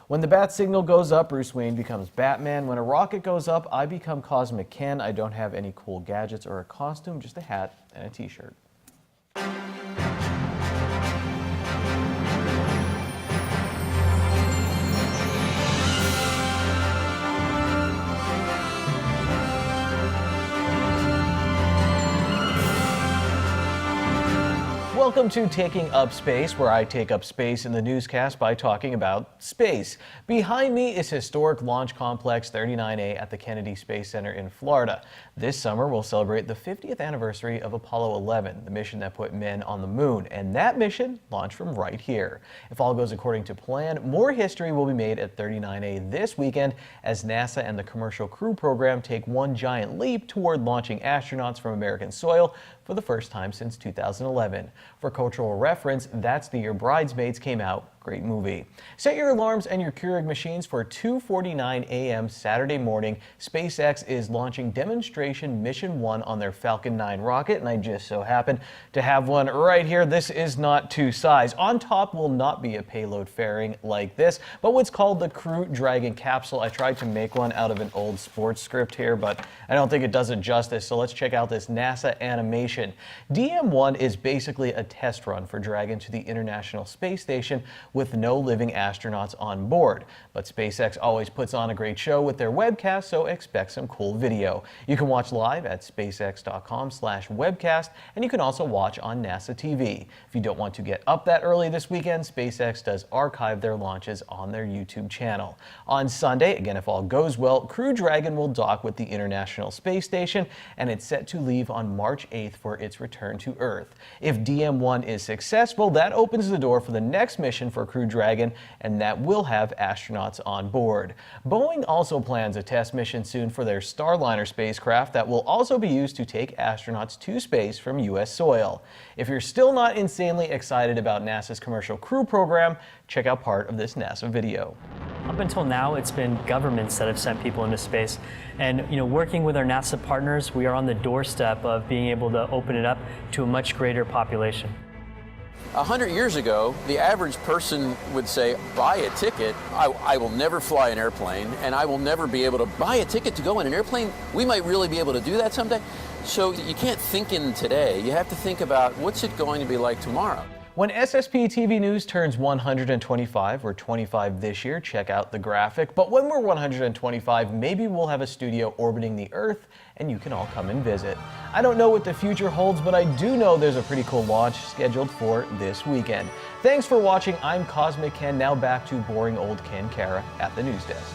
When the bat signal goes up, Bruce Wayne becomes Batman. When a rocket goes up, I become Cosmic Ken. I don't have any cool gadgets or a costume, just a hat and a t-shirt. Welcome to Taking Up Space, where I take up space in the newscast by talking about space. Behind me is historic Launch Complex 39A at the Kennedy Space Center in Florida. This summer, we'll celebrate the 50th anniversary of Apollo 11, the mission that put men on the moon. And that mission launched from right here. If all goes according to plan, more history will be made at 39A this weekend as NASA and the Commercial Crew Program take one giant leap toward launching astronauts from American soil for the first time since 2011. For cultural reference, that's the year Bridesmaids came out. Great movie. Set your alarms and your Keurig machines for 2:49 a.m. Saturday morning. SpaceX is launching demonstration Mission 1 on their Falcon 9 rocket, and I just so happen to have one right here. This is not to size. On top will not be a payload fairing like this, but what's called the Crew Dragon capsule. I tried to make one out of an old sports script here, but I don't think it does it justice, so let's check out this NASA animation. DM-1 is basically a test run for Dragon to the International Space Station with no living astronauts on board. But SpaceX always puts on a great show with their webcast, so expect some cool video. You can watch live at spacex.com/webcast, and you can also watch on NASA TV. If you don't want to get up that early this weekend, SpaceX does archive their launches on their YouTube channel. On Sunday, again, if all goes well, Crew Dragon will dock with the International Space Station, and it's set to leave on March 8th for its return to Earth. If DM-1 is successful, that opens the door for the next mission for Crew Dragon, and that will have astronauts on board. Boeing also plans a test mission soon for their Starliner spacecraft that will also be used to take astronauts to space from U.S. soil. If you're still not insanely excited about NASA's Commercial Crew Program, check out part of this NASA video. Up until now, it's been governments that have sent people into space. And working with our NASA partners, we are on the doorstep of being able to open it up to a much greater population. 100 years ago, the average person would say, buy a ticket. I will never fly an airplane, and I will never be able to buy a ticket to go in an airplane. We might really be able to do that someday. So you can't think in today. You have to think about what's it going to be like tomorrow. When SSPTV News turns 125, we're 25 this year, check out the graphic. But when we're 125, maybe we'll have a studio orbiting the Earth and you can all come and visit. I don't know what the future holds, but I do know there's a pretty cool launch scheduled for this weekend. Thanks for watching. I'm Cosmic Ken, now back to boring old Ken Kara at the news desk.